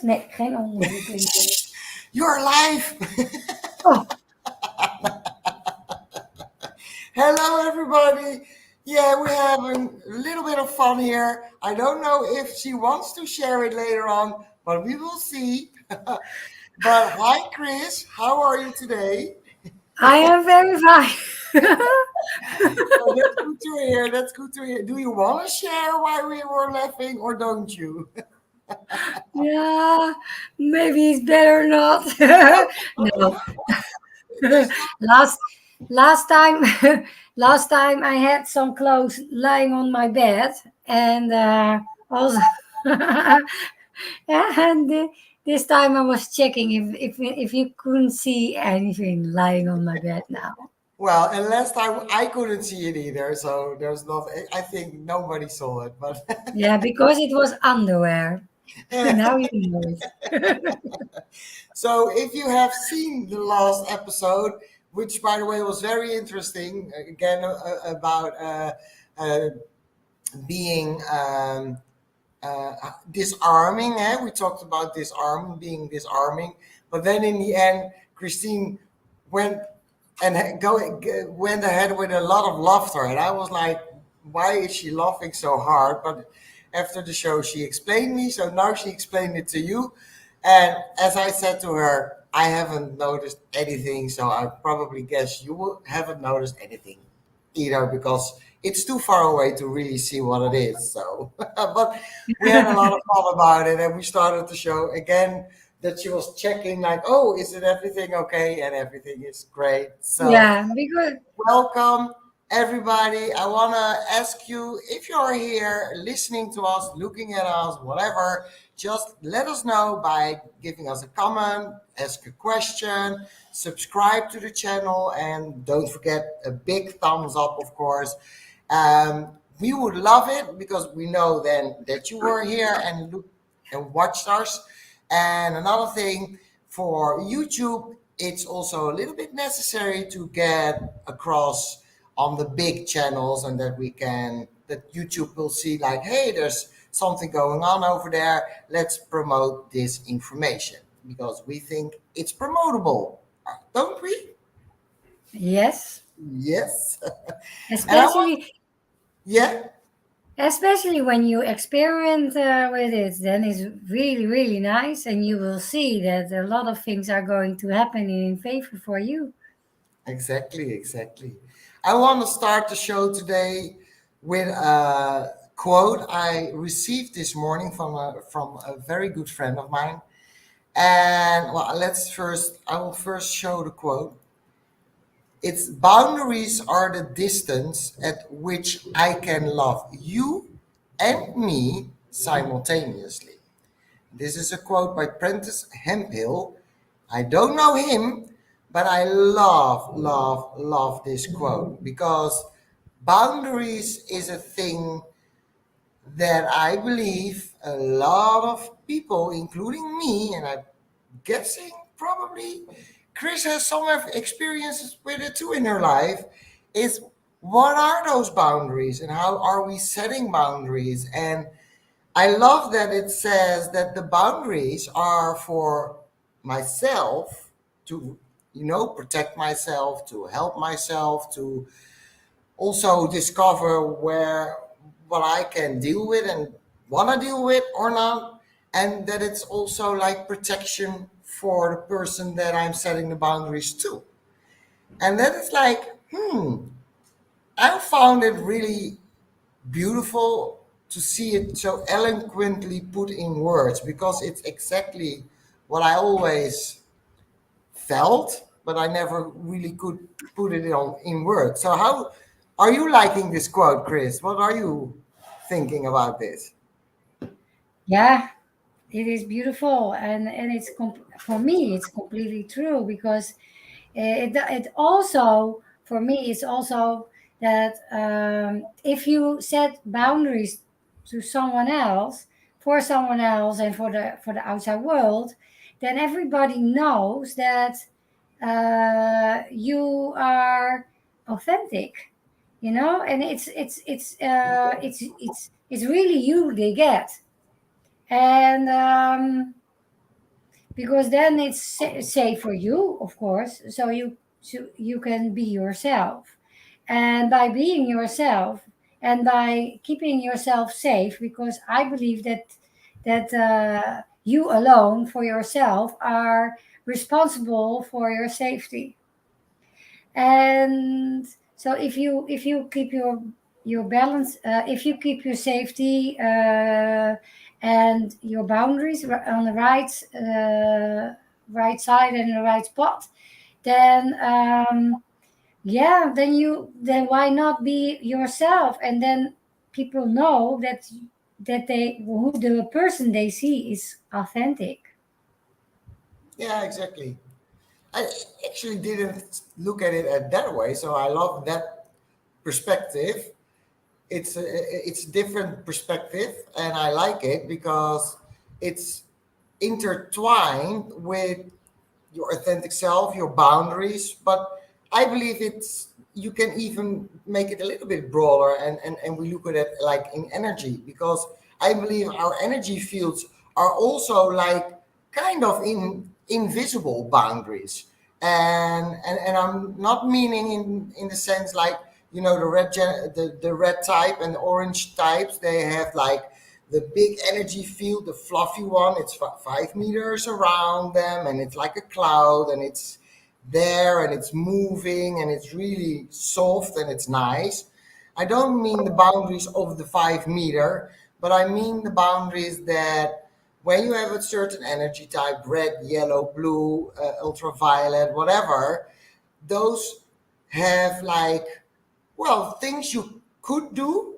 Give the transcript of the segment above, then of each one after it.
Nee, geen ondertiteling. You're live! Oh, Hello, everybody! Yeah, we're having a little bit of fun here. I don't know if she wants to share it later on, but we will see. But hi, Chris. How are you today? I am very fine. Oh, that's good to hear. That's good to hear. Do you want to share why we were laughing or don't you? Yeah, maybe it's better not. No. There's last last time last time I had some clothes lying on my bed, and also and this time I was checking if you couldn't see anything lying on my bed now. Well, and last time I couldn't see it either, so there's not. I think nobody saw it, but Yeah, because it was underwear. Now you know it. so if you have seen the last episode, which by the way was very interesting, again about uh, being disarming. We talked about disarming, being disarming, but then in the end, Christine went went ahead with a lot of laughter, and I was like, "Why is she laughing so hard?" But after the show, she explained me, so now she explained it to you. And as I said to her, I haven't noticed anything, so I probably guess haven't noticed anything either because it's too far away to really see what it is. So, but we had a lot of fun about it, and we started the show again. That she was checking, like, oh, is it everything okay? And everything is great. So, Yeah, because welcome everybody. I want to ask you if you're here listening to us, looking at us, whatever, just let us know by giving us a comment, ask a question, subscribe to the channel, and don't forget a big thumbs up, of course. We would love it because we know then that you were here and look and watched us. And another thing for YouTube, it's also a little bit necessary to get across on the big channels and that YouTube will see like, hey, there's something going on over there. Let's promote this information because we think it's promotable, don't we? yes, Yes. And I want, especially yeah. especially when you experiment with it, then it's really really nice, and you will see that a lot of things are going to happen in favor for you. Exactly, exactly. I want to start the show today with a quote I received this morning from a very good friend of mine. And well, I will first show the quote. Its boundaries are the distance at which I can love you and me simultaneously. This is a quote by Prentice Hemphill. I don't know him, but I love, love, love this quote because boundaries is a thing that I believe a lot of people, including me, and I'm guessing probably Chris has some experiences with it too in her life, is what are those boundaries and how are we setting boundaries? And I love that it says that the boundaries are for myself to, protect myself, to help myself, to also discover where what I can deal with and want to deal with or not. And that it's also like protection for the person that I'm setting the boundaries to. And that is like, I found it really beautiful to see it so eloquently put in words because it's exactly what I always felt, but I never really could put it in words. So, how are you liking this quote, Chris? What are you thinking about this? Yeah, it is beautiful, and for me it's completely true, because it also, for me, it's also that if you set boundaries to someone else, for someone else, and for the outside world, then everybody knows that you are authentic, and it's really you they get. And because then it's safe for you, of course. So you can be yourself, and by being yourself and by keeping yourself safe, because I believe that you alone for yourself are responsible for your safety. And so if you keep your balance, if you keep your safety and your boundaries on the right side and the right spot, then yeah, then why not be yourself? And then people know that they who the person they see is authentic. Yeah, exactly. I actually didn't look at it that way, so I love that perspective. It's a different perspective, and I like it because it's intertwined with your authentic self, your boundaries. But I believe it's you can even make it a little bit broader, and we look at it like in energy, because I believe our energy fields are also like kind of invisible boundaries. And I'm not meaning in the sense like, the the red type and the orange types, they have like the big energy field, the fluffy one. It's 5 meters around them, and it's like a cloud, and it's there, and it's moving, and it's really soft, and it's nice. I don't mean the boundaries of the 5 meter, but I mean the boundaries that when you have a certain energy type, red, yellow, blue, ultraviolet, whatever, those have like, well, things you could do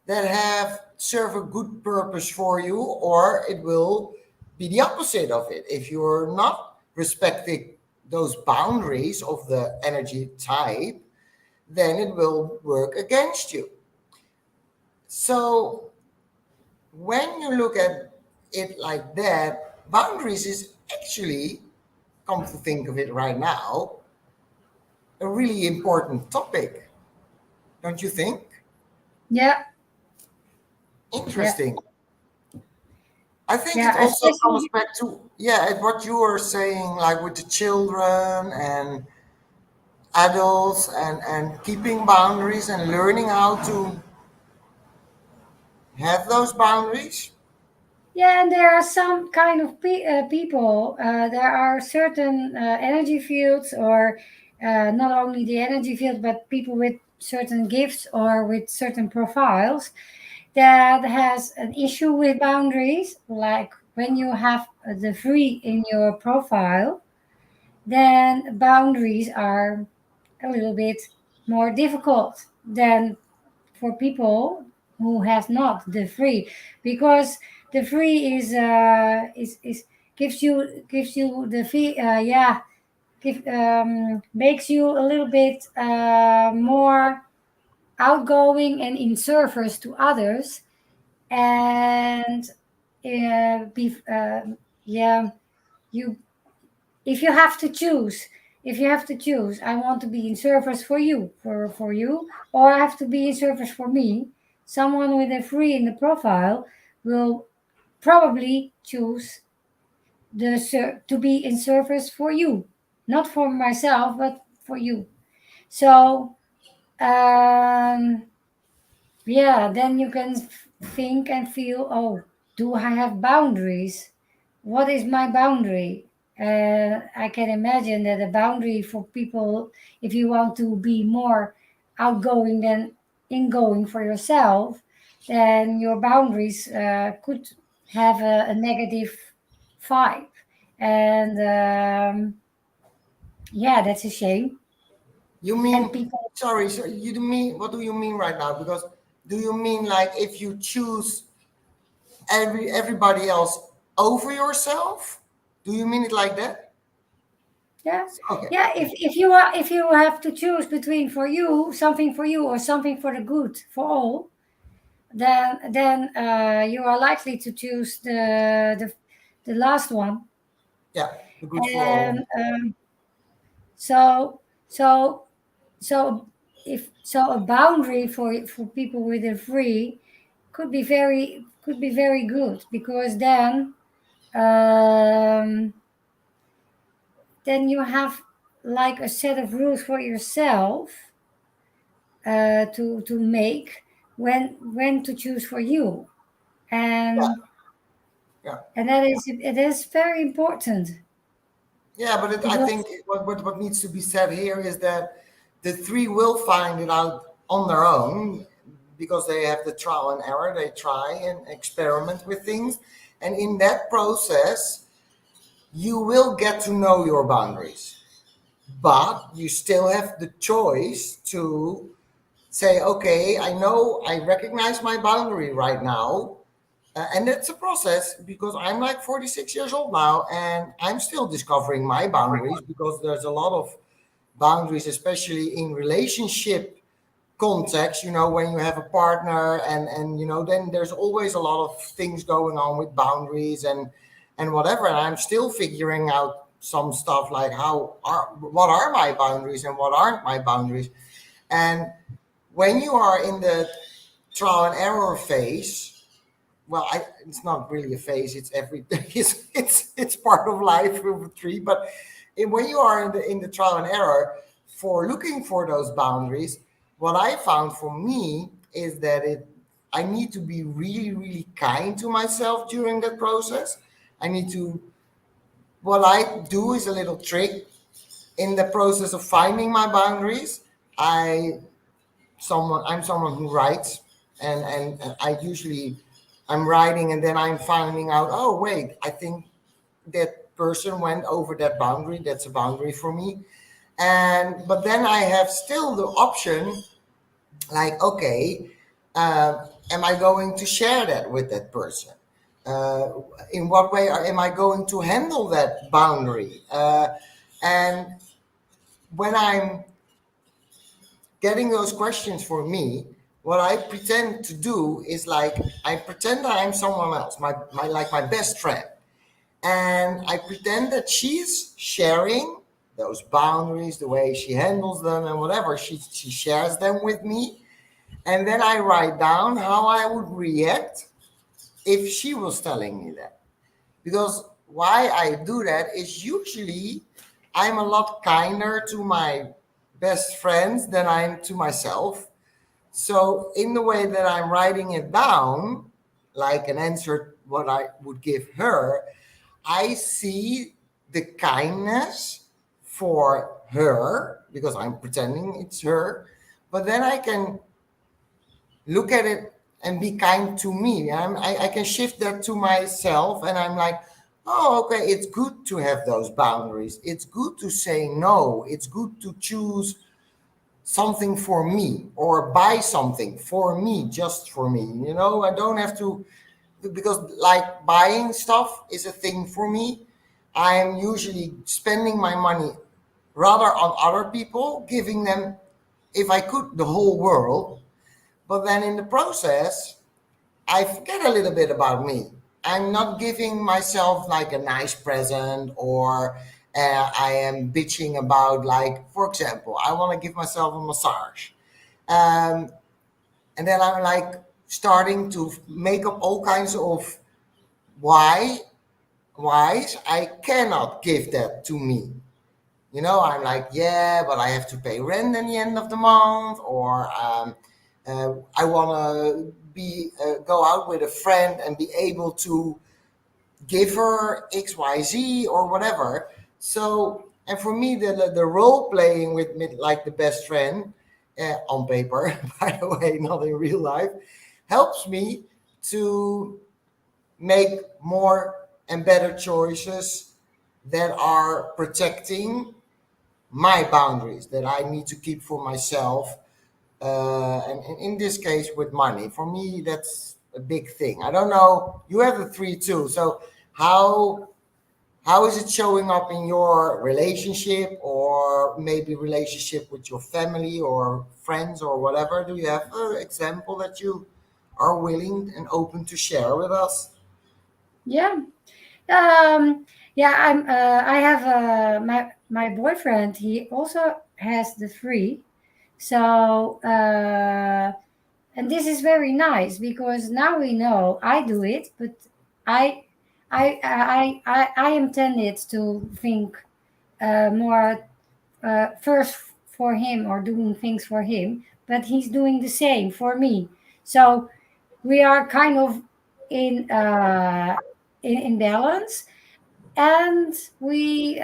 that have serve a good purpose for you, or it will be the opposite of it. If you're not respecting those boundaries of the energy type, then it will work against you. So when you look at it like that, boundaries is actually, come to think of it right now, a really important topic, don't you think? Yeah, yeah, Interesting. I think it yeah, also comes especially. back to, yeah, at what you were saying, like with the children and adults, and keeping boundaries and learning how to have those boundaries. Yeah, and there are some kind of people. There are certain energy fields, or not only the energy field, but people with certain gifts or with certain profiles that has an issue with boundaries. Like when you have the free in your profile, then boundaries are a little bit more difficult than for people who have not the free, because the free is gives you the fee, yeah, makes you a little bit more outgoing and in service to others. And yeah, you if you have to choose, I want to be in service for you, or I have to be in service for me. Someone with a free in the profile will probably choose to be in service for you, not for myself, but for you. So um, yeah, then you can think and feel, oh, do I have boundaries? What is my boundary? I can imagine that a boundary for people, if you want to be more outgoing than ingoing for yourself, then your boundaries could have a negative vibe. And yeah, that's a shame. You And mean, people, sorry, so you do mean, what do you mean right now? Because do you mean like if you choose everybody else over yourself? Do you mean it like that? yeah, Okay. yeah. If you have to choose between for you, or something for the good for all, then you are likely to choose the last one. Yeah, the good for And all. so so so if so, a boundary for people with a free could be very good, because then then you have like a set of rules for yourself to make when to choose for you, Yeah, and yeah. it is very important Yeah, but I because think what needs to be said here is that the three will find it out on their own because they have the trial and error. They try and experiment with things. And in that process, you will get to know your boundaries. But you still have the choice to say, okay, I know I recognize my boundary right now. And it's a process because I'm like 46 years old now and I'm still discovering my boundaries because there's a lot of boundaries, especially in relationship context, when you have a partner and then there's always a lot of things going on with boundaries and whatever. And I'm still figuring out some stuff like what are my boundaries and what aren't my boundaries. And when you are in the trial and error phase, well, it's not really a phase. It's every it's part of life with a tree. But when you are in the trial and error for looking for those boundaries, what I found for me is that I need to be really really kind to myself during that process. I need to What I do is a little trick in the process of finding my boundaries. I'm someone who writes, and I usually I'm writing and then I'm finding out, oh wait, I think that person went over that boundary. That's a boundary for me. And but then I have still the option, like, okay, am I going to share that with that person? Uh, in what way am I going to handle that boundary? And when I'm getting those questions for me, what I pretend to do is like I pretend I'm someone else, my best friend, and I pretend that she's sharing those boundaries, the way she handles them, and whatever she shares them with me, and then I write down how I would react if she was telling me that. Because why I do that is usually I'm a lot kinder to my best friends than I'm to myself. So in the way that I'm writing it down, like an answer what I would give her, I see the kindness for her because I'm pretending it's her, but then I can look at it and be kind to me. I can shift that to myself, and I'm like, oh, okay, it's good to have those boundaries. It's good to say no. It's good to choose something for me or buy something for me, just for me. I don't have to, because like buying stuff is a thing for me. I'm usually spending my money rather on other people, giving them, if I could, the whole world. But then in the process, I forget a little bit about me. I'm not giving myself like a nice present, or I am bitching about, like, for example, I want to give myself a massage. Um, and then I'm like starting to make up all kinds of why, whys I cannot give that to me. I'm like, yeah, but I have to pay rent at the end of the month, or I want to be go out with a friend and be able to give her XYZ or whatever. So, and for me, the role playing with me, like the best friend on paper, by the way, not in real life, helps me to make more and better choices that are protecting my boundaries that I need to keep for myself. And in this case, with money, for me, that's a big thing. I don't know. You have a three too. So how how is it showing up in your relationship, or maybe relationship with your family or friends or whatever? Do you have an example that you are willing and open to share with us? yeah. Yeah, I have my boyfriend. He also has the free. So and this is very nice because now we know I do it, but I I am tended to think more first for him or doing things for him, but he's doing the same for me. So we are kind of in in balance, and we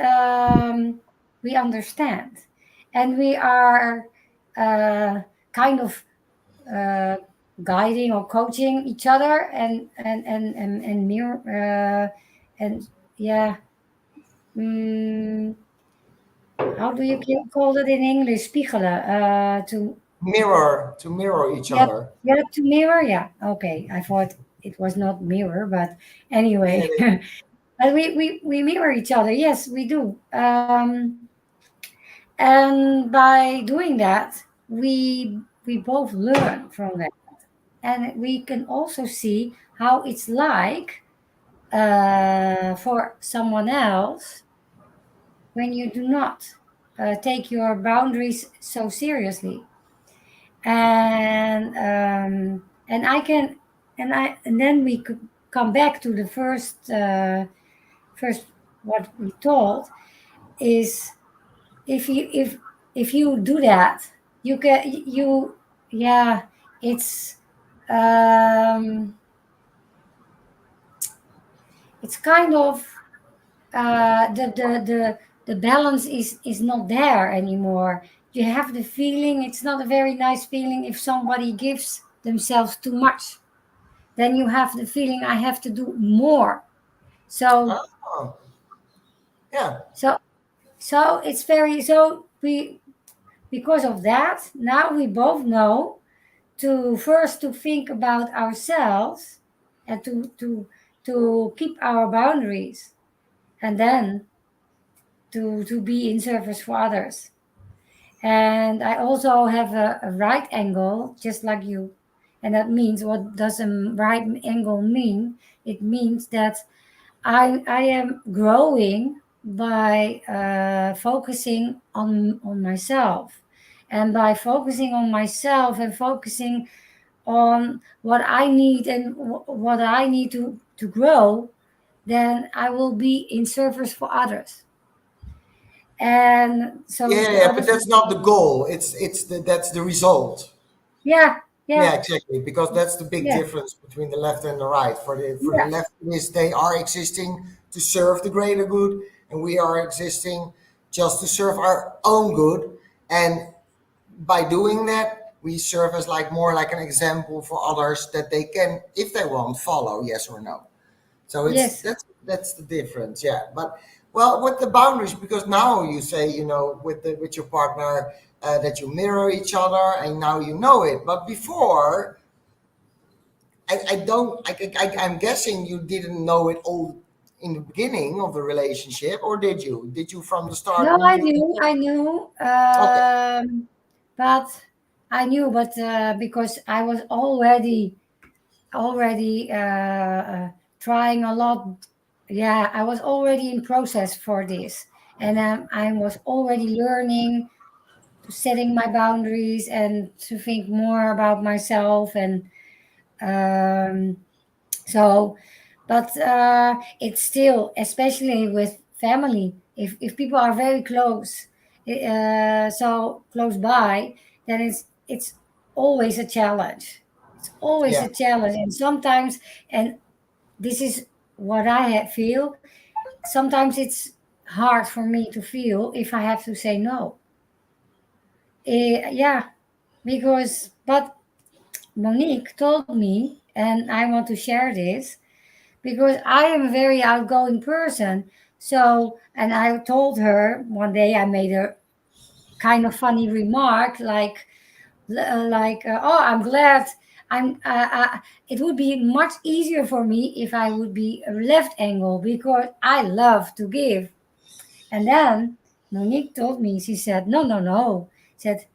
understand, and we are uh, kind of uh, guiding or coaching each other, and mirror and yeah. Mm, how do you call it in English? Spiegelen. To mirror each Yeah, other. yeah, to mirror. Yeah. Okay. I thought it was not mirror, but Yeah, anyway. But we mirror each other. Yes, we do. And by doing that, we both learn from that, and we can also see how it's like for someone else when you do not take your boundaries so seriously. And I can and then we could come back to the first what we told is, if you do that, you can you yeah, it's um it's kind of the balance is not there anymore. You have the feeling it's not a very nice feeling if somebody gives themselves too much. Then you have the feeling I have to do more. So oh, yeah, so so it's very so we because of that now we both know to first to think about ourselves, and to keep our boundaries, and then to be in service for others. And I also have a right angle, just like you. And that means, what does a right angle mean? It means that I am growing by focusing on myself. And by focusing on myself and focusing on what I need and what I need to grow, then I will be in service for others. And so yeah, the yeah. But others, that's not the goal. That's the result. yeah, Yeah, yeah, exactly. Because that's the big yeah, difference between the left and the right. For the yeah, left is they are existing to serve the greater good, and we are existing just to serve our own good. And by doing that, we serve as like more like an example for others that they can, if they want, follow. Yes or no. So it's yes. that's the difference, yeah. But well, with the boundaries, because now you say with your partner that you mirror each other, and now you know it. But before, I don't. I'm guessing you didn't know it all in the beginning of the relationship, or did you? Did you from the start No, knew? I knew, Okay, but but because I was already trying a lot. Yeah, I was already in process for this, and I was already learning to setting my boundaries and to think more about myself. And um, so, but it's still, especially with family, if people are very close, so close by, then it's always a challenge. It's always yeah, a challenge, and sometimes, and this is what I feel. Sometimes it's hard for me to feel if I have to say no. Yeah, because but Monique told me, and I want to share this because I am a very outgoing person. So, and I told her one day, I made a kind of funny remark, oh, I'm glad. It would be much easier for me if I would be a left angle because I love to give. And then Monique told me, she said, no, no, no. Said,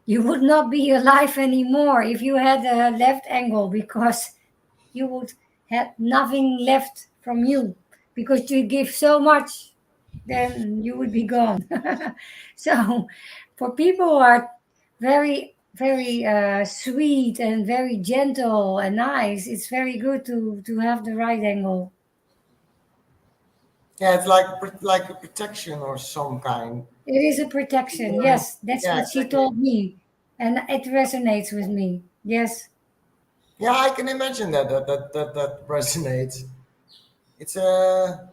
you would not be alive anymore if you had a left angle because you would have nothing left from you because you give so much, then you would be gone. So, for people who are very sweet and very gentle and nice, it's very good to have the right angle. Yeah, it's like a protection or some kind. It is a protection. Yeah, Yes, that's yeah, what she exactly. told me. And it resonates with me. Yes. Yeah, I can imagine that resonates. It's a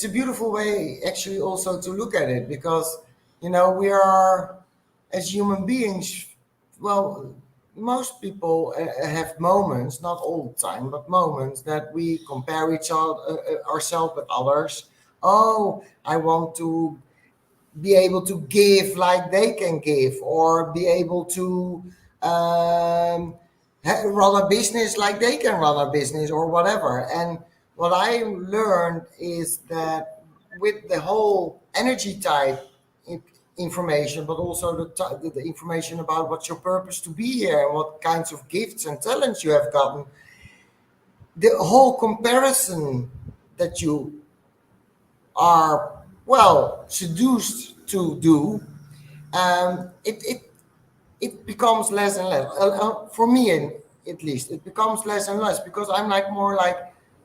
beautiful way actually also to look at it, because we are, as human beings, well, most people have moments, not all the time, but moments that we compare each other, ourselves with others. Oh, I want to be able to give like they can give, or be able to run a business like they can run a business, or whatever. And what I learned is that with the whole energy type i- information, but also the information about what's your purpose to be here and what kinds of gifts and talents you have gotten, the whole comparison that you are, well, seduced to do, it becomes less and less. For me, at least, it becomes less and less, because I'm like more like,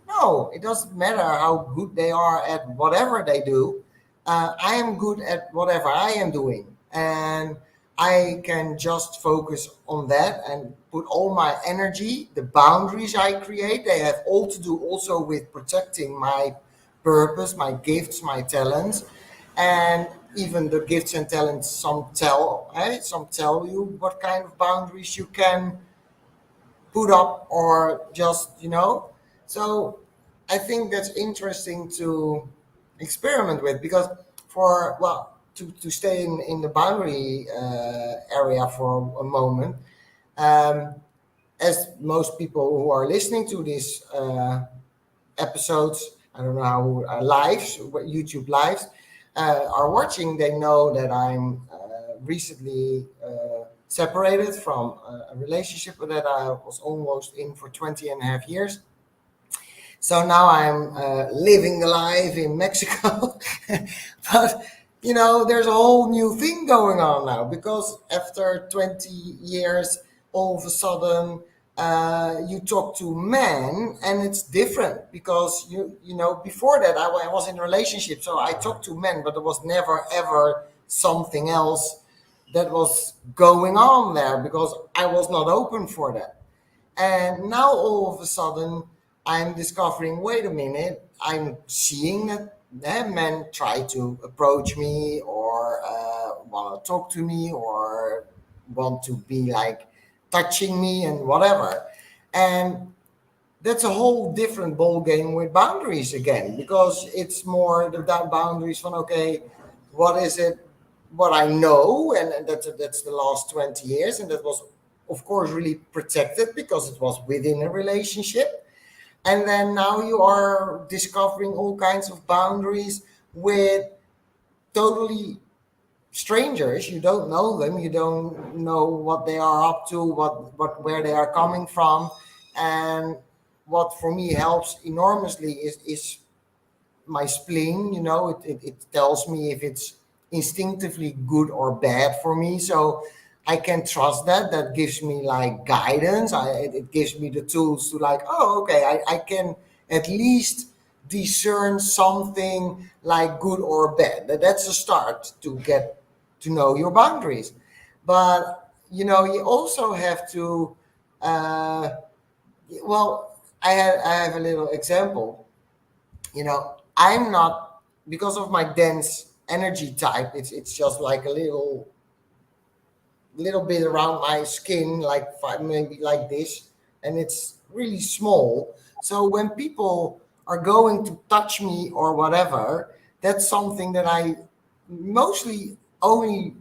no, it doesn't matter how good they are at whatever they do. I am good at whatever I am doing, and I can just focus on that and put all my energy. The boundaries I create, they have all to do also with protecting my purpose, my gifts, my talents. And even the gifts and talents, some tell you what kind of boundaries you can put up, or just so I think that's interesting to experiment with, because for, well, to stay in the boundary area for a moment. um, as most people who are listening to these episodes, I don't know how, lives, YouTube lives, are watching, they know that I'm recently separated from a relationship that I was almost in for 20 and a half years. So now I'm living the life in Mexico. But there's a whole new thing going on now, because after 20 years, all of a sudden, you talk to men and it's different, because before that I was in a relationship, so I talked to men, but there was never ever something else that was going on there, because I was not open for that. And now all of a sudden, I'm discovering, wait a minute, I'm seeing that men try to approach me, or want to talk to me, or want to be like touching me and whatever. And that's a whole different ball game with boundaries again, because it's more the boundaries from, okay, what is it, what I know, and that's the last 20 years, and that was of course really protected because it was within a relationship. And then now you are discovering all kinds of boundaries with totally strangers. You don't know them, you don't know what they are up to, what where they are coming from. And what for me helps enormously is my spleen. It tells me if it's instinctively good or bad for me, so I can trust that gives me like guidance. It gives me the tools to, like, oh, okay, I can at least discern something like good or bad. That's a start to get to know your boundaries. But you also have to, uh, well, I have a little example. I'm not, because of my dense energy type, it's just like a little bit around my skin, like five, maybe like this, and it's really small. So when people are going to touch me or whatever, that's something that I mostly only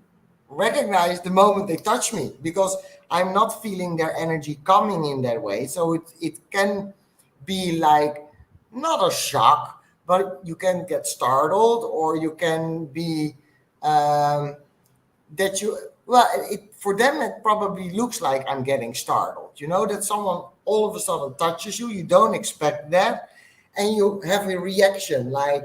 recognize the moment they touch me, because I'm not feeling their energy coming in that way. So it can be like, not a shock, but you can get startled, or you can be, that you, well, for them it probably looks like I'm getting startled, that someone all of a sudden touches you, you don't expect that, and you have a reaction like,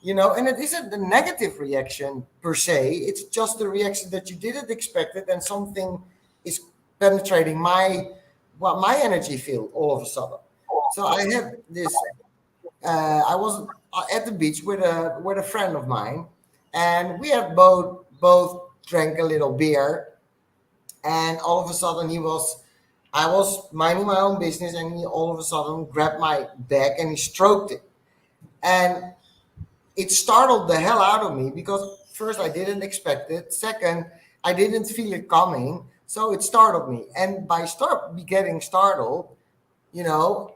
and it isn't the negative reaction per se, it's just the reaction that you didn't expect it, and something is penetrating my energy field all of a sudden. So I had this, I was at the beach with a friend of mine, and we had both drank a little beer, and all of a sudden I was minding my own business, and he all of a sudden grabbed my back and he stroked it, and it startled the hell out of me because first I didn't expect it, second I didn't feel it coming, so it startled me, and by start be getting startled,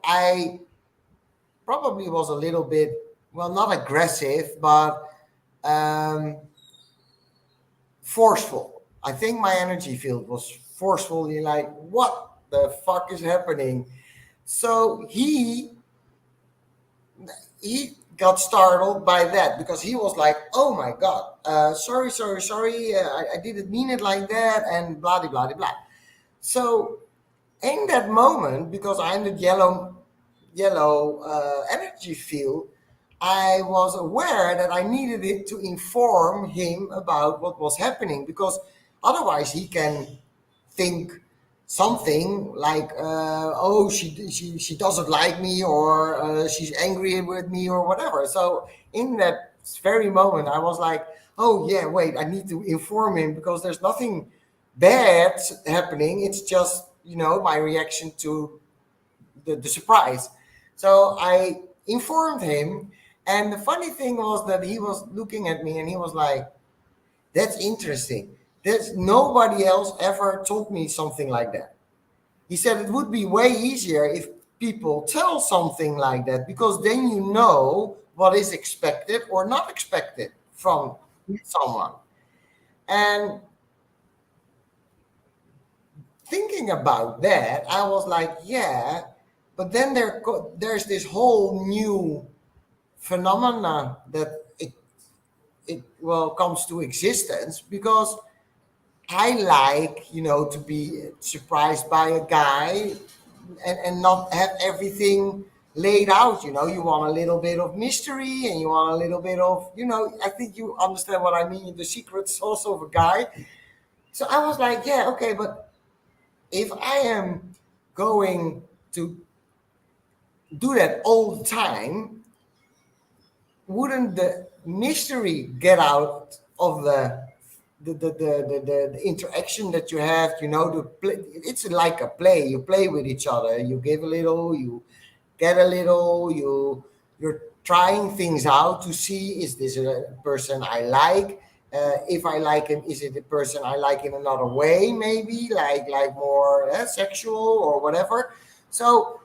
I probably was a little bit, well, not aggressive, but um, forceful. I think my energy field was forcefully like, what the fuck is happening? So he got startled by that because he was like, oh my god, sorry, I didn't mean it like that, and blah blah blah blah. So in that moment, because I'm the yellow energy field, I was aware that I needed it to inform him about what was happening, because otherwise he can think something like, oh, she doesn't like me, or she's angry with me, or whatever. So in that very moment, I was like, oh yeah, wait, I need to inform him because there's nothing bad happening. It's just, my reaction to the surprise. So I informed him, and the funny thing was that he was looking at me and he was like, that's interesting. There's nobody else ever told me something like that. He said it would be way easier if people tell something like that, because then you know what is expected or not expected from someone. And thinking about that, I was like, yeah, but then there's this whole new phenomena that it well comes to existence, because I like, to be surprised by a guy, and not have everything laid out. You want a little bit of mystery, and you want a little bit of, I think you understand what I mean, the secret sauce of a guy. So I was like, yeah, okay, but if I am going to do that all the time, wouldn't the mystery get out of the interaction that you have? The play, it's like a play. You play with each other, you give a little, you get a little, you're trying things out to see, is this a person I like? If I like him, is it a person I like in another way, maybe like more sexual or whatever? So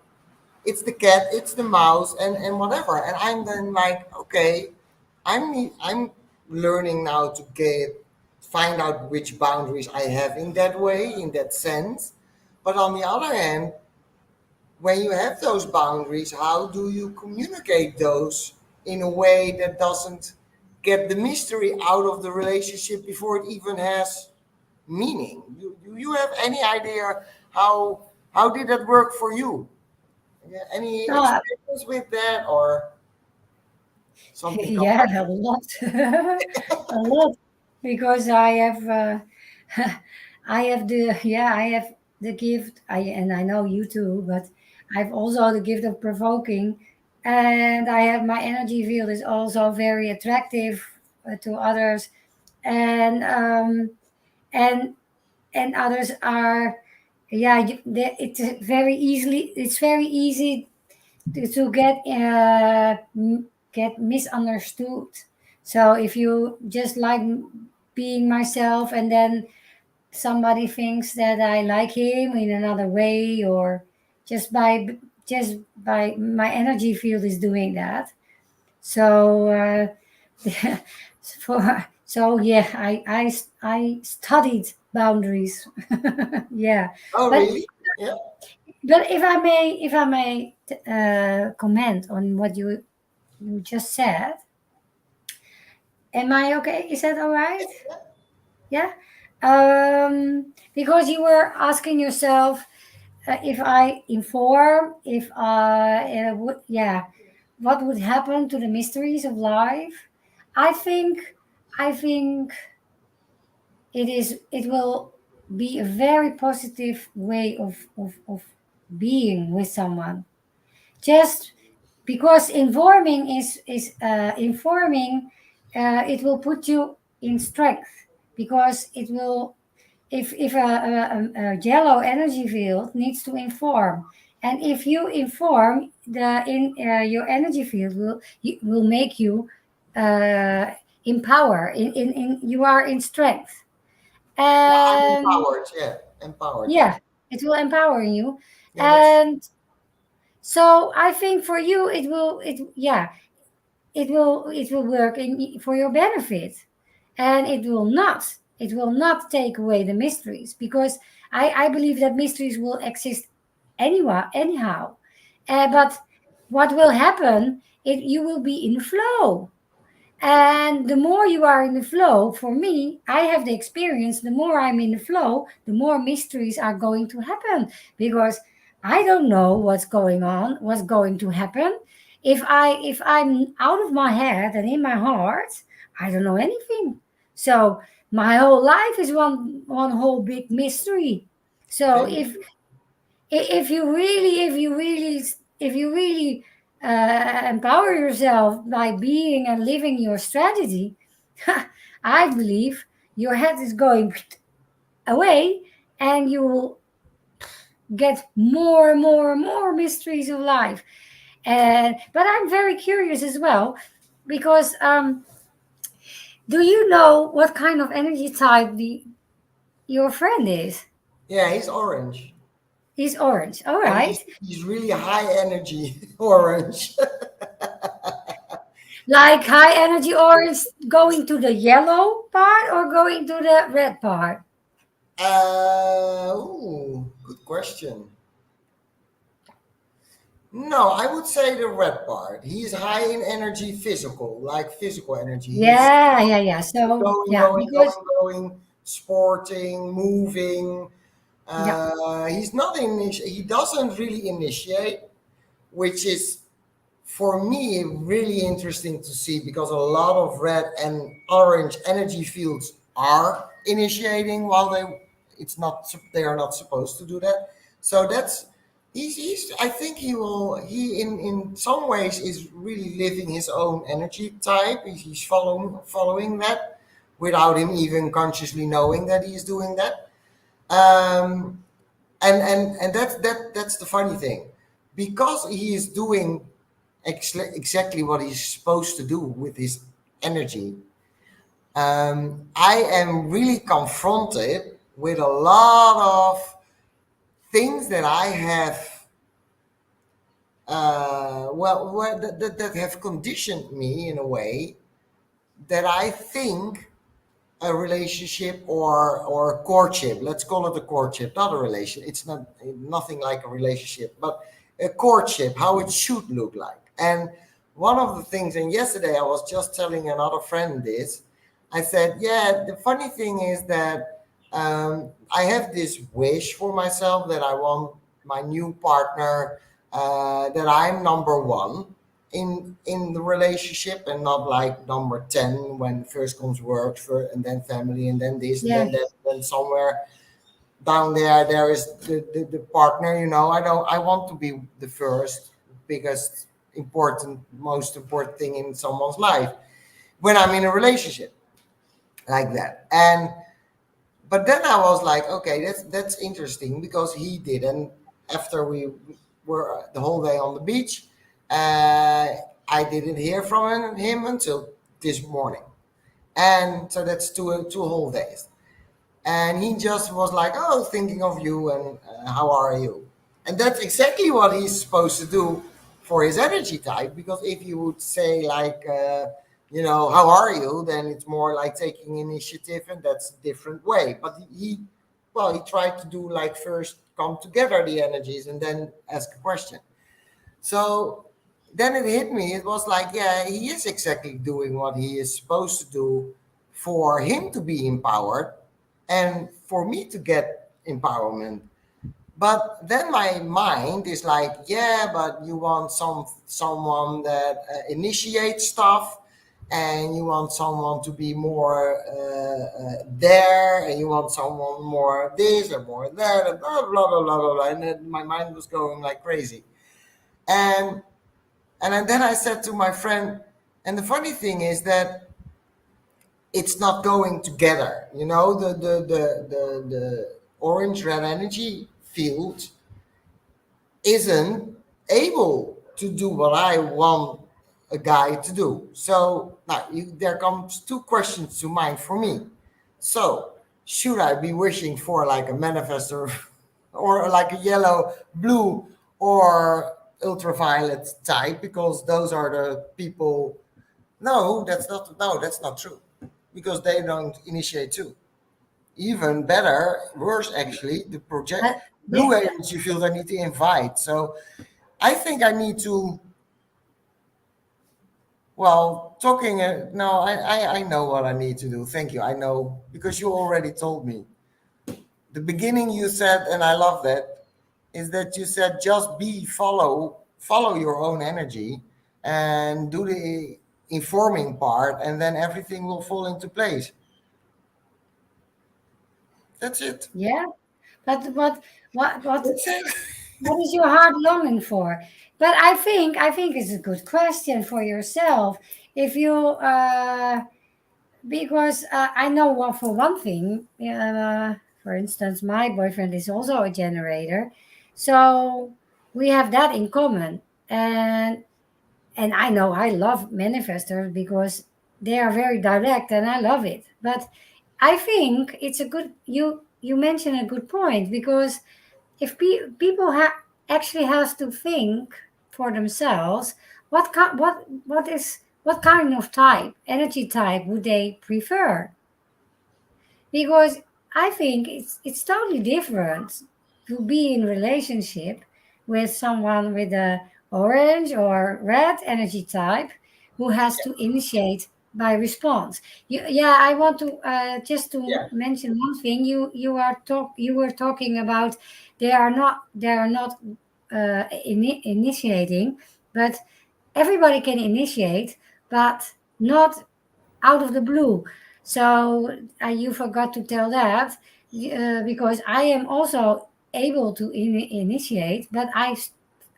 it's the cat, it's the mouse, and whatever. And I'm then like, okay, I'm learning now to find out which boundaries I have in that way, in that sense. But on the other hand, when you have those boundaries, how do you communicate those in a way that doesn't get the mystery out of the relationship before it even has meaning? Do you have any idea how did that work for you? Yeah, any Uh, experience with that or something yeah, complex? a lot, a lot, because I have, I have the, yeah, I have the gift. And I know you too, but I've also the gift of provoking, and I have my energy field is also very attractive to others, and and and others are, yeah, it's very easy to get misunderstood. So if you just like being myself, and then somebody thinks that I like him in another way, or just by my energy field is doing that. So yeah, I studied boundaries. Yeah, Oh, but really? Yeah. if I may comment on what you just said. Am I okay? Is that all right? Yeah. Because you were asking yourself, if I inform, if I would, yeah, what would happen to the mysteries of life? I think, I think it will be a very positive way of being with someone. Just because informing, it will put you in strength, because it will, if a yellow energy field needs to inform, and if you inform, your energy field will make you uh, empower, in you are in strength, Yeah, I'm and empowered. Yeah, empowered. Yeah, yeah, it will empower you. yeah, that's And so I think for you it will, yeah, it will work for your benefit, and it will not take away the mysteries, because I believe that mysteries will exist anyhow, but what will happen, you will be in flow, and the more you are in the flow, for me, I have the experience, the more I'm in the flow, the more mysteries are going to happen, because I don't know what's going on, what's going to happen. If I'm out of my head and in my heart, I don't know anything. So my whole life is one whole big mystery. So same. if you really empower yourself by being and living your strategy, I believe your head is going away, and you will get more and more and more mysteries of life. And but I'm very curious as well, because do you know what kind of energy type your friend is? Yeah, he's orange, He's orange. All and right. he's really high energy orange. Like high energy orange going to the yellow part or going to the red part? Good question. No, I would say the red part. He's high in energy, physical, like physical energy. He's Yeah, yeah, yeah. So, going, yeah, going, because, going, going, sporting, moving. yeah, He's not he doesn't really initiate, which is for me really interesting to see because a lot of red and orange energy fields are initiating while they are not supposed to do that. So that's he's I think he in some ways is really living his own energy type. He's following that without him even consciously knowing that he's doing that. um and that's the funny thing, because he is doing exactly what he's supposed to do with his energy. I am really confronted with a lot of things that I have, that have conditioned me in a way that I think a relationship or courtship, let's call it a courtship, not a relation, it's not nothing like a relationship, but a courtship, how it should look like. And one of the things, and yesterday I was just telling another friend this, I said, yeah, the funny thing is that I have this wish for myself that I want my new partner, that I'm number one in the relationship and not like number 10 when first comes work and then family and then this and yeah, then that, then somewhere down there is the partner. I want to be the first, biggest, important, most important thing in someone's life when I'm in a relationship like that. And but then I was like, okay, that's interesting because he didn't. After we were the whole day on the beach, uh, I didn't hear from him until this morning, and so that's two whole days. And he just was like, "Oh, thinking of you, and how are you?" And that's exactly what he's supposed to do for his energy type. Because if you would say like, how are you, then it's more like taking initiative, and that's a different way. But he tried to do like first come together the energies and then ask a question. So then it hit me. It was like, yeah, he is exactly doing what he is supposed to do for him to be empowered and for me to get empowerment. But then my mind is like, yeah, but you want someone that initiates stuff, and you want someone to be more there, and you want someone more this and more that, and blah blah blah blah blah. And then my mind was going like crazy. And And then I said to my friend, and the funny thing is that it's not going together. You know, the orange red energy field isn't able to do what I want a guy to do. So now there comes two questions to mind for me. So should I be wishing for like a manifestor or like a yellow, blue, or ultraviolet type? Because those are the people. No, that's not. No, that's not true. Because they don't initiate too. Even better, worse actually. The project But blue they, energy field I need to invite. So I think I need to. Well, talking. No, I know what I need to do. Thank you. I know because you already told me. The beginning you said, and I love that, is that you said just follow your own energy, and do the informing part, and then everything will fall into place. That's it. yeah. But That's it. what is your heart longing for? But I think it's a good question for yourself. If you because I know for one thing, for instance, my boyfriend is also a generator, so we have that in common. And I know I love manifestors because they are very direct, and I love it. But I think it's a good you mentioned a good point, because if people actually has to think for themselves, what kind of type, energy type, would they prefer? Because I think it's totally different to be in relationship with someone with a orange or red energy type who has to initiate by response. Yeah, I want to just to Yeah. mention one thing. You were talking about they are not initiating, but everybody can initiate, but not out of the blue. So you forgot to tell that, because I am also able to initiate, but I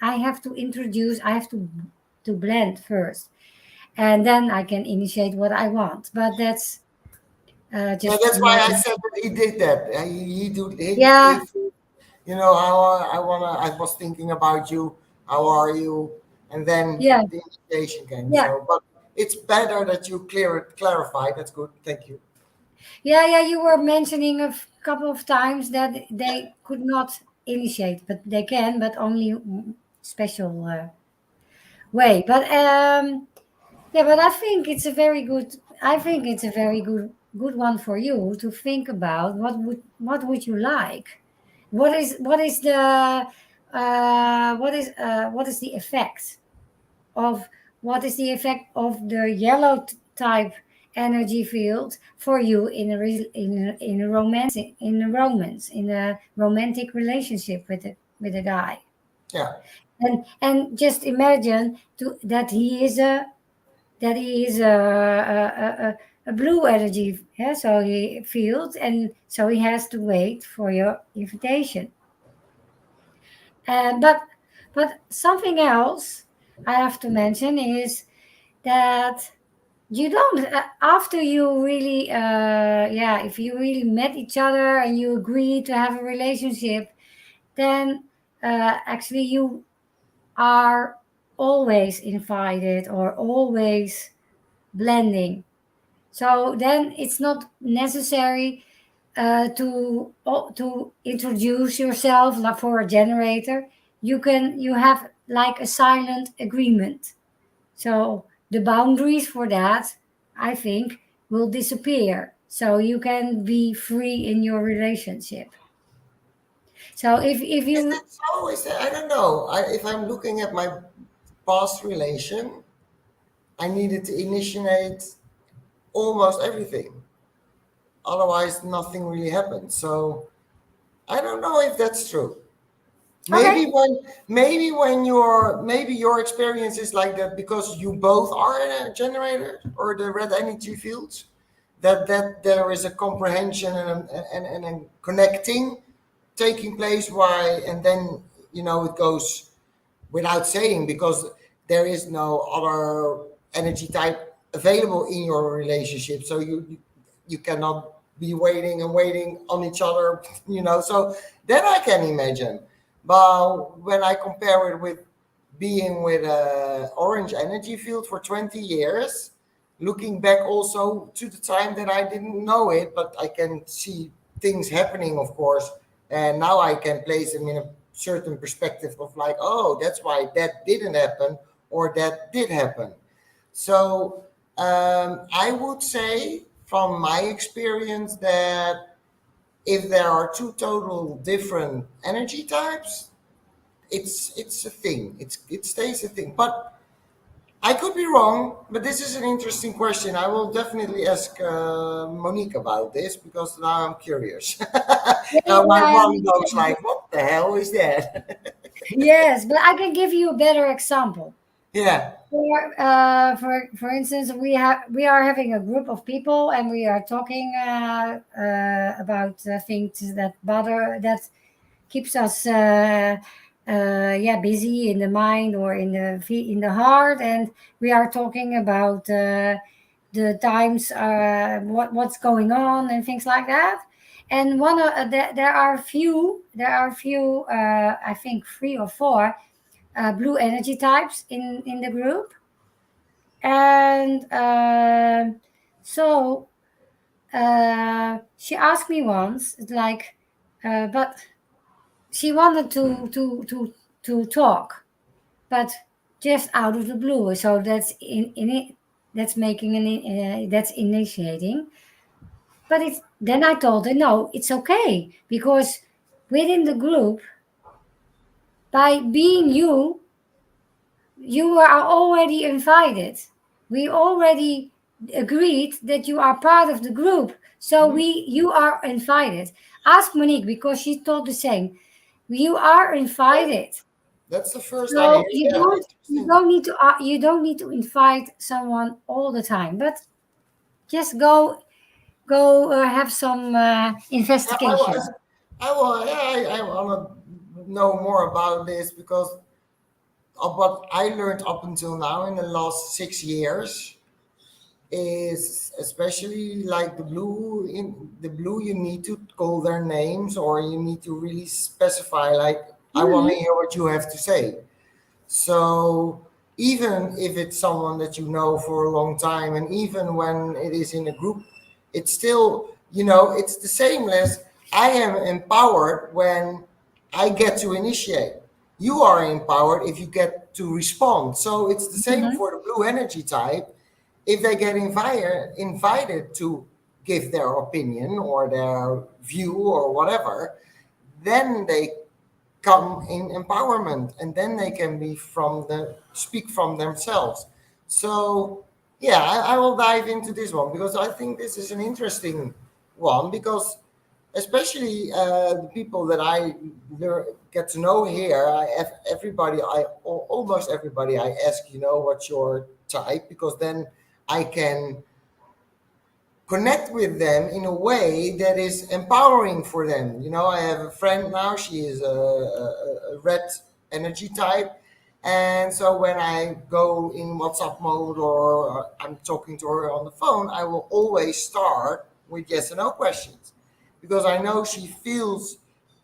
have to introduce, I have to blend first, and then I can initiate what I want. But that's Yeah, just that's why more. I said that he did that. He do. Yeah, You know, how I wanna. I was thinking about you. How are you? And then yeah, the invitation came. yeah, So, but it's better that you clarify. That's good. Thank you. yeah. You were mentioning a couple of times that they could not initiate, but they can, but only special way. But yeah, but I think it's a very good. I think it's a very good one for you to think about. What would you like? What is the what is the effect of what is the effect of the yellow type energy field for you in a romance in a romantic relationship with a guy? Yeah. And just imagine that he is a blue energy, yeah, so he field, and so he has to wait for your invitation. But something else I have to mention is that you don't after you really yeah, if you really met each other and you agree to have a relationship, then actually you are always invited or always blending. So then it's not necessary to introduce yourself, like for a generator. You have like a silent agreement. So the boundaries for that, I think, will disappear. So you can be free in your relationship. So if Is you that so? Is that, I don't know. If I'm looking at my past relation, I needed to initiate almost everything. Otherwise, nothing really happened. So I don't know if that's true. okay, Maybe your experience is like that because you both are a generator or the red energy fields, that there is a comprehension and a connecting taking place. Why? And then it goes without saying, because there is no other energy type available in your relationship, so you cannot be waiting and waiting on each other, so that I can imagine. But when I compare it with being with a orange energy field for 20 years, looking back also to the time that I didn't know it, but I can see things happening, of course, and now I can place them in a certain perspective of like, oh, that's why that didn't happen or that did happen. So I would say from my experience that if there are two total different energy types, it's a thing. It stays a thing. But I could be wrong. But this is an interesting question. I will definitely ask Monique about this because now I'm curious. Now my Yeah, mom goes like, "What the hell is that?" yes, but I can give you a better example. Yeah. For instance, we are having a group of people, and we are talking about things that bother, that keeps us yeah, busy in the mind or in the in the heart, and we are talking about the times, what's going on and things like that. And there are few, I think three or four blue energy types in the group. And so she asked me once, it's like, but she wanted to talk, but just out of the blue. So in it, that's making that's initiating. But it's then I told her, no, it's okay, because within the group, by being you, you are already invited. We already agreed that you are part of the group. So Mhm. you are invited. Ask Monique, because she told the same. You are invited. That's the first I hear. So Yeah, interesting. you don't need to invite someone all the time, but just go have some I, I, investigation. wa- I want to know more about this because of what I learned up until now in the last 6 years is especially like the blue you need to call their names or you need to really specify like I want to Hmm. hear what you have to say. So even if it's someone that you know for a long time, and even when it is in a group, it's still, it's the same as I am empowered when I get to initiate. You are empowered if you get to respond. So it's the same Hmm. for the blue energy type. If they get invited to give their opinion or their view or whatever, then they come in empowerment and then they can be from the speak from themselves. So yeah, I will dive into this one because I think this is an interesting one because especially the people that I get to know here, everybody, almost everybody I ask, what's your type, because then I can connect with them in a way that is empowering for them. I have a friend now, she is a red energy type. And so when I go in WhatsApp mode or I'm talking to her on the phone, I will always start with yes and no questions because I know she feels,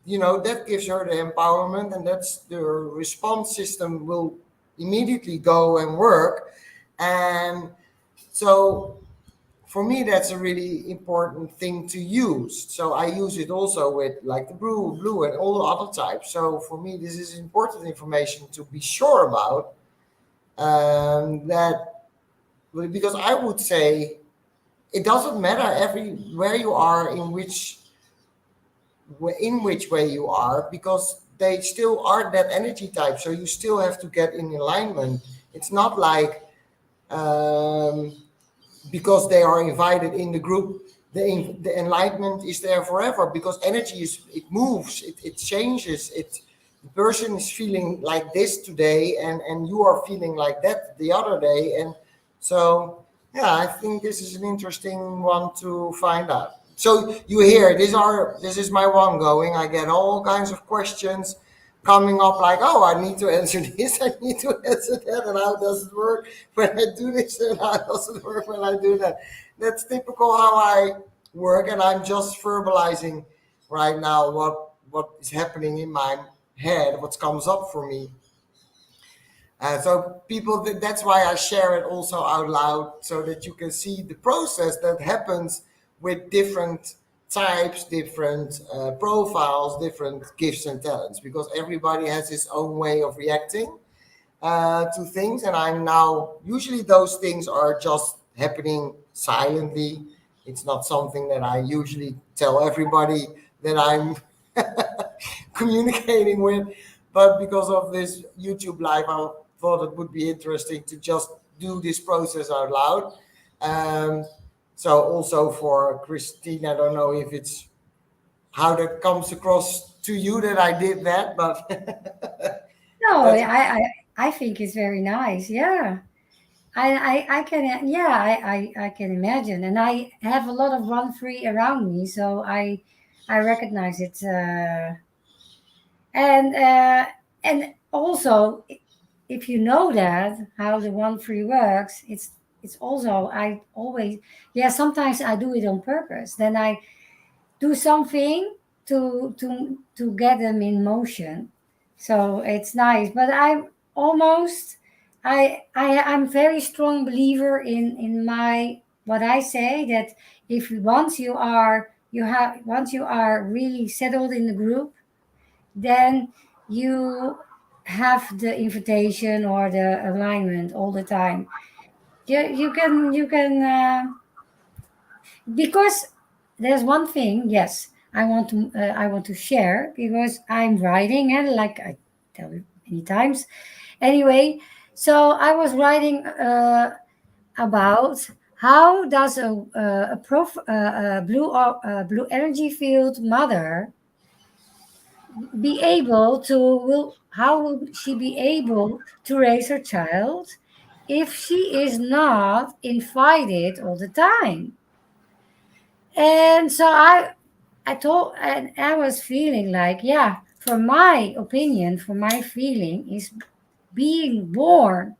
that gives her the empowerment and that's the response system will immediately go and work. And so for me that's a really important thing to use, so I use it also with like the blue and all the other types. So for me this is important information to be sure about, that because I would say it doesn't matter everywhere you are in which way you are, because they still are that energy type, so you still have to get in alignment. It's not like um, because they are invited in the group, the enlightenment is there forever, because energy it moves, it changes, the person is feeling like this today and you are feeling like that the other day. And so yeah, I think this is an interesting one to find out. So you hear this is my one going, I get all kinds of questions, coming up like, oh, I need to answer this, I need to answer that, and how does it work when I do this, and how does it work when I do that? That's typical how I work, and I'm just verbalizing right now what is happening in my head, what comes up for me. So people, that's why I share it also out loud, so that you can see the process that happens with different types, different profiles, different gifts and talents, because everybody has his own way of reacting to things. And I'm now, usually those things are just happening silently. It's not something that I usually tell everybody that I'm communicating with. But because of this YouTube live, I thought it would be interesting to just do this process out loud. Um, so also for Christine, I don't know if it's how that comes across to you that I did that, but No, that's I think it's very nice. Yeah. I can, yeah, I can imagine. And I have a lot of one free around me, so I recognize it. And and also, if you know that how the one free works, it's also, I always, yeah, sometimes I do it on purpose. Then I do something to get them in motion. So it's nice. But I'm almost, I'm very strong believer in my, what I say, that if once you are, you have, once you are really settled in the group, then you have the invitation or the alignment all the time. You can because there's one thing, yes, I want to share, because I'm writing, and like I tell you many times. Anyway, so I was writing about how does a blue energy field mother be able to, will how will she be able to raise her child if she is not invited all the time? And so I told, and I was feeling like, yeah, for my opinion, for my feeling is being born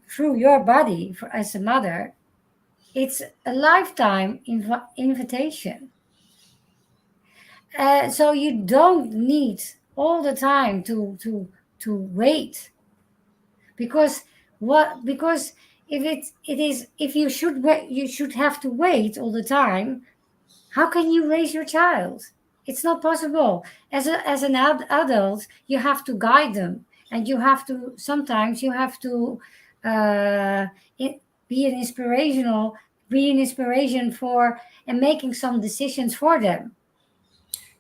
through your body for, as a mother, it's a lifetime invitation. So you don't need all the time to wait, because because if it is, if you should wait, you should have to wait all the time. How can you raise your child? It's not possible. As an adult, you have to guide them, and you have to, sometimes you have to uh, be an inspirational, be an inspiration for, and making some decisions for them.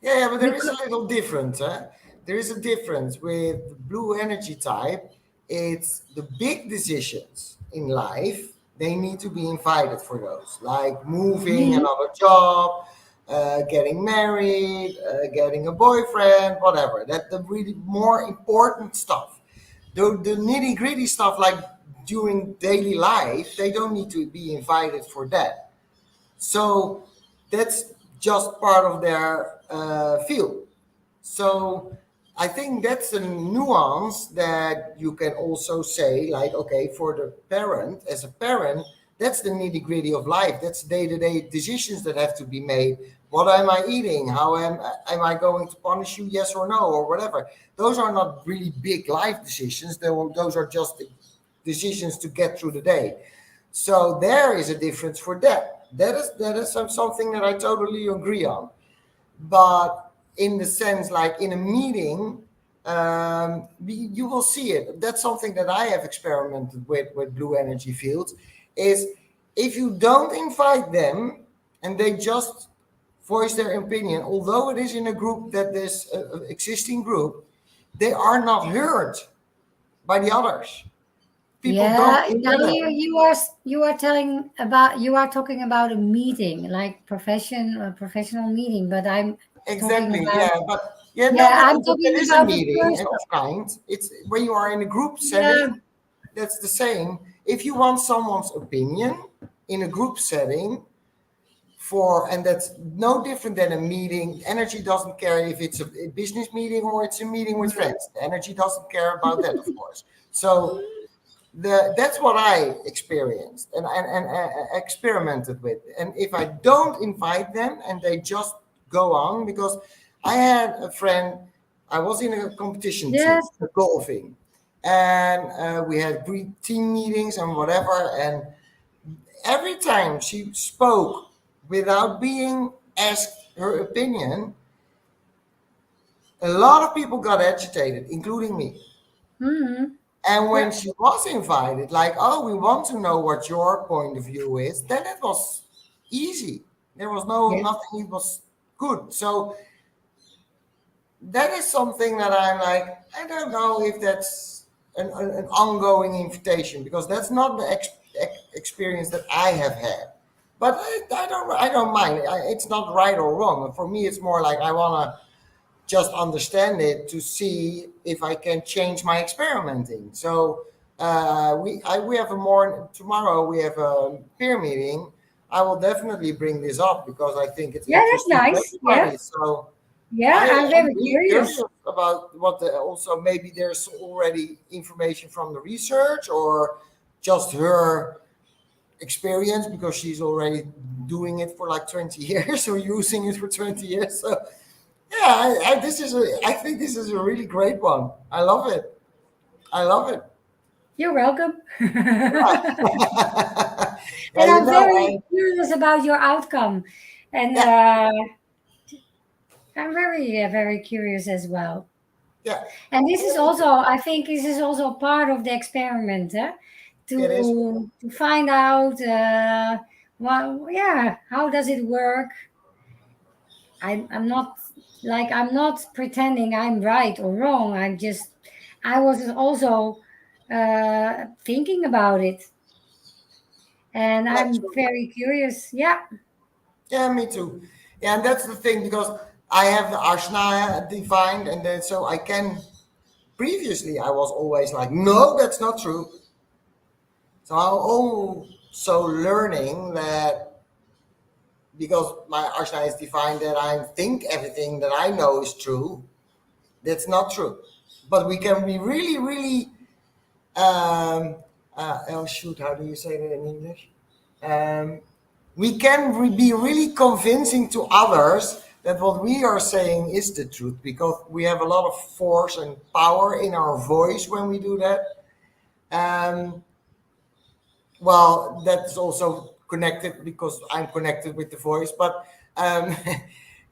yeah, but there is a Because, little difference. Huh? There is a difference with the blue energy type. It's the big decisions in life. They need to be invited for those, like moving Mhm. another job, getting married, getting a boyfriend, whatever. That the really more important stuff. The nitty gritty stuff, like during daily life, they don't need to be invited for that. So that's just part of their field. So I think that's a nuance that you can also say, like, okay, for the parent, as a parent, that's the nitty gritty of life. That's day to day decisions that have to be made. What am I eating? How am I going to punish you? Yes or no, or whatever. Those are not really big life decisions. Those are just the decisions to get through the day. So there is a difference for that. That is something that I totally agree on. But in the sense, like in a meeting, you will see it. That's something that I have experimented with blue energy fields. Is if you don't invite them and they just voice their opinion, although it is in a group that is an existing group, they are not heard by the others. People don't Yeah, now hear them. you are telling about, you are talking about a meeting, like a professional meeting, but I'm talking Exactly. about, Yeah. But yeah, no, yeah, I'm but that talking is a about the meeting person. of kind. It's when you are in a group Yeah, setting, that's the same. If you want someone's opinion in a group setting, and that's no different than a meeting. Energy doesn't care if it's a business meeting or it's a meeting with friends. The energy doesn't care about that, of course. So that's what I experienced and experimented with. And if I don't invite them and they just go on, because I had a friend, I was in a competition team, Yes. golfing, and we had team meetings and whatever. And every time she spoke without being asked her opinion, a lot of people got agitated, including me. Hmm. And Yeah. when she was invited, like, oh, we want to know what your point of view is, then it was easy. There was Yeah. nothing, it was good. So that is something that I'm like, I don't know if that's an ongoing invitation, because that's not the experience that I have had. But I don't mind. It's not right or wrong. For me, it's more like I want to just understand it to see if I can change my experimenting. So we have a more tomorrow. We have a peer meeting. I will definitely bring this up because I think it's Yeah, that's interesting for nice. Yeah. everybody. So Yeah, I'm I'm very really curious curious. about also maybe there's already information from the research or just her experience because she's already doing it for like 20 years or using it for 20 years. So yeah, I think this is a really great one. I love it. I love it. You're welcome. Yeah, And you I'm know, very curious about your outcome. And yeah, I'm very curious as well. yeah, And this is also, I think, this is also part of the experiment, it is. to find out, well, yeah, how does it work? I'm not I'm not pretending I'm right or wrong. I was also thinking about it, and Yeah, I'm true. very curious. Yeah. Yeah, me too. Yeah, and that's the thing because I have the Ajna defined, and then so I can. Previously, I was always like, no, that's not true. So I'm also learning that because my Ajna is defined that I think everything that I know is true. That's not true. But we can be really, really oh shoot, how do you say that in English? Um, we can be really convincing to others that what we are saying is the truth because we have a lot of force and power in our voice when we do that. Um, well, that's also connected because I'm connected with the voice, but um,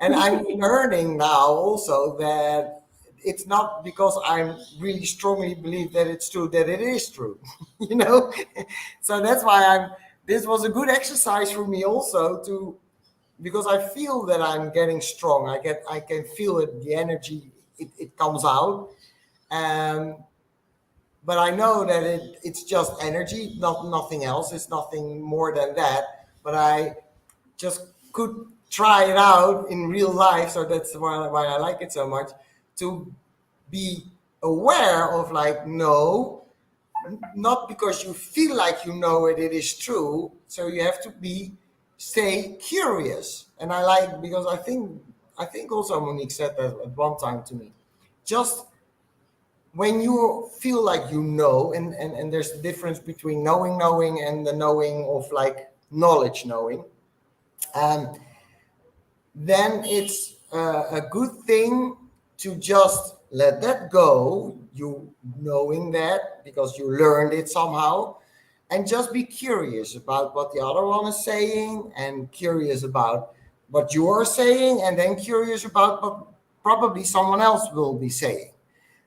and I'm learning now also that it's not because I'm really strongly believe that it's true that it is true, you know. So that's why I'm. This was a good exercise for me also to because I feel that I'm getting strong. I can feel it, the energy. It comes out. Um, but I know that it's just energy, nothing else. It's nothing more than that. But I just could try it out in real life, so that's why I like it so much. To be aware of like no, not because you feel like you know it, it is true. So you have to stay curious. And I like because I think also Monique said that at one time to me. Just when you feel like you know and there's the difference between knowing and the knowing of like knowledge knowing um, then it's a good thing to just let that go you knowing that because you learned it somehow and just be curious about what the other one is saying and curious about what you are saying and then curious about what probably someone else will be saying.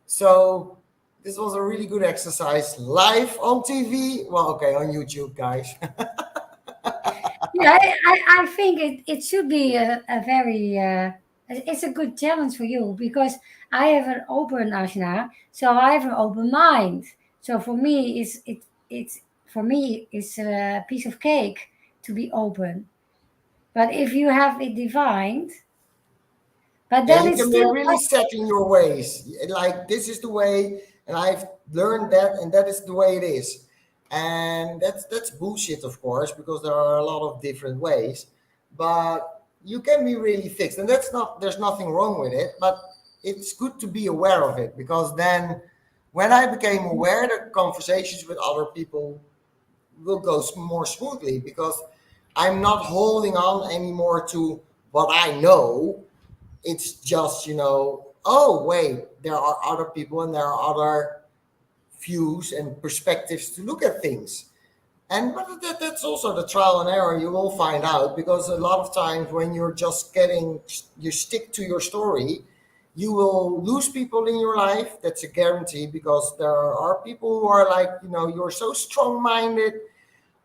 So this was a really good exercise live on TV. Well, okay, on YouTube, guys. Yeah, I think it should be a very it's a good challenge for you because I have an open Ashna, so I have an open mind. So for me, it's for me it's a piece of cake to be open. But if you have it defined, but Yeah, then you it's can be still really set in your ways. Like this is the way, and I've learned that, and that is the way it is. And that's bullshit, of course, because there are a lot of different ways. but you can be really fixed, and there's nothing wrong with it, but it's good to be aware of it, because then when I became aware, the conversations with other people will go more smoothly, because I'm not holding on anymore to what I know. It's just, oh, wait, there are other people and there are other views and perspectives to look at things. And but that's also the trial and error. You will find out, because a lot of times when you're just you stick to your story, you will lose people in your life. That's a guarantee, because there are people who are like, you're so strong-minded.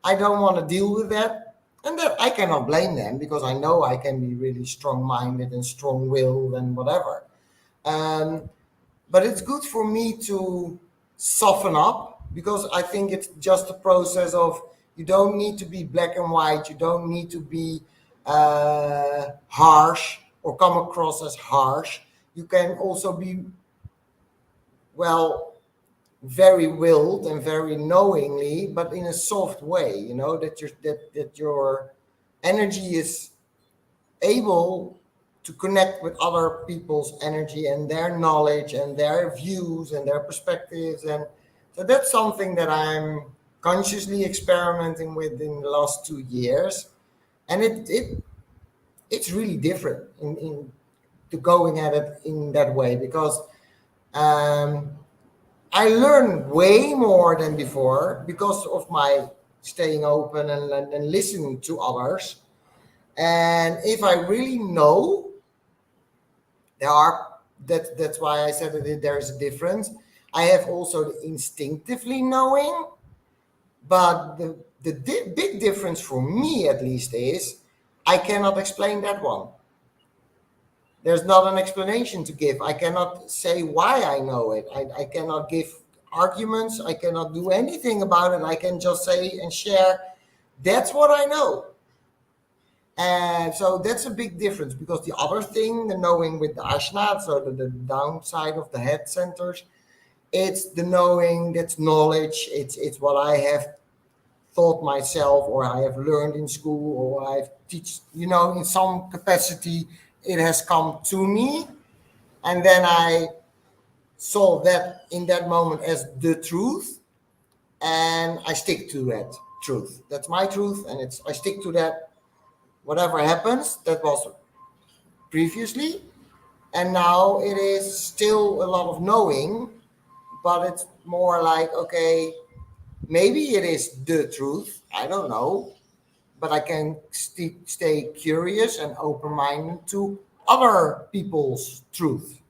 I don't want to deal with that. And that I cannot blame them, because I know I can be really strong-minded and strong-willed and whatever. Um, but it's good for me to soften up, because I think it's just a process of, you don't need to be black and white. You don't need to be harsh or come across as harsh. You can also be, well, very willed and very knowingly, but in a soft way, that your energy is able to connect with other people's energy and their knowledge and their views and their perspectives. And so that's something that I'm consciously experimenting with in the last 2 years. And it's really different in to going at it in that way, because um, I learn way more than before, because of my staying open and listening to others. And if I really know, there are that's why I said that there's a difference. I have also the instinctively knowing, but the big difference for me, at least, is I cannot explain that one. There's not an explanation to give. I cannot say why I know it. I cannot give arguments. I cannot do anything about it. I can just say and share, that's what I know. And so that's a big difference, because the other thing, the knowing with the Ajna, so the downside of the head centers, it's the knowing, that's knowledge. It's what I have taught myself, or I have learned in school, or I've teach, in some capacity, it has come to me. And then I saw that in that moment as the truth, and I stick to that truth. That's my truth, and I stick to that. Whatever happens, that was previously, and now it is still a lot of knowing, but it's more like, okay, maybe it is the truth, I don't know, but I can stay curious and open-minded to other people's truth.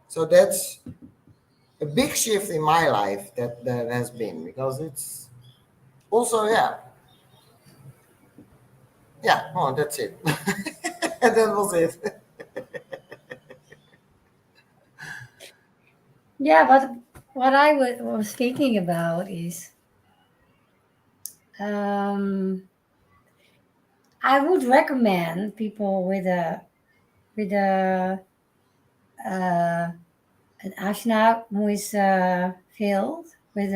So that's a big shift in my life, that has been, because it's also, oh, that's it. That was it. Yeah, but what I was thinking about is, um, I would recommend people with a an ashna who is filled with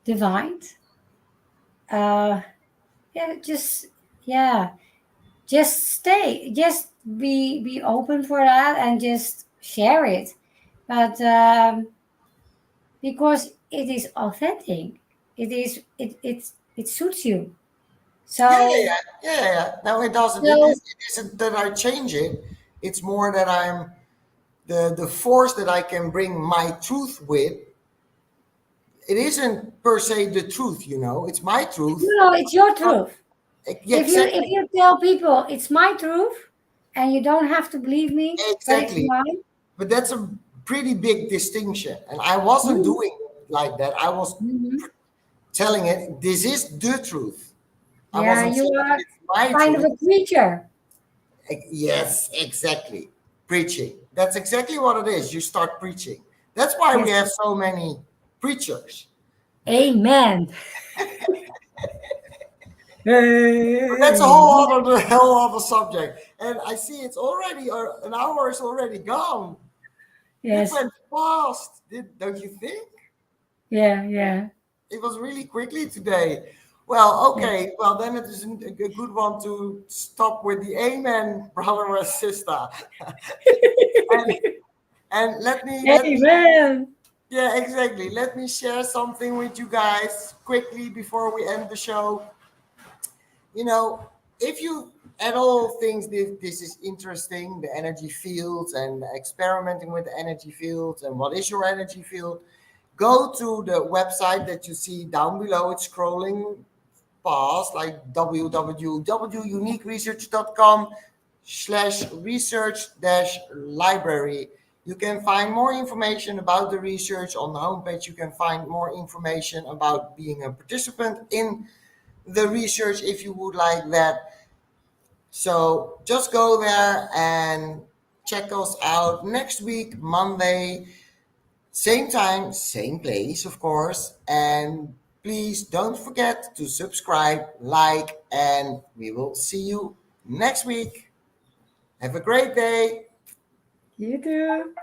divine. Uh, yeah, yeah, just stay, just be open for that and just share it. But because it is authentic, it suits you. Yeah, So No, it doesn't. It, so is, it isn't that I change it. It's more that I'm the force that I can bring my truth with. It isn't per se the truth, It's my truth. it's your But truth. yeah, If exactly, you tell people it's my truth, and you don't have to believe me, but it's exactly. mine. But that's a pretty big distinction, and I wasn't Mhm. doing it like that. I was Mhm. telling it this is the truth. I Yeah, wasn't you saying are it's my kind of truth. a preacher. Yes, exactly. Preaching. That's exactly what it is. You start preaching. That's why we Yes. have so many preachers. Amen. But that's a whole Amen. other hell of a subject. And I see it's already an hour is already gone. It Yes. went fast. Don't you think? Yeah. Yeah. It was really quickly today. Well, Yeah. okay. Well, then it is a good one to stop with the amen, brother or sister. and and let me Amen. yeah, exactly. Let me share something with you guys quickly before we end the show. You know, if you at all think this is interesting, the energy fields and experimenting with the energy fields and what is your energy field, go to the website that you see down below. It's scrolling past, like www.uniqueresearch.com/research dash library. You can find more information about the research on the homepage. You can find more information about being a participant in the research if you would like that. So just go there and check us out next week, Monday, same time, same place, of course. And please don't forget to subscribe, like, and we will see you next week. Have a great day. You too.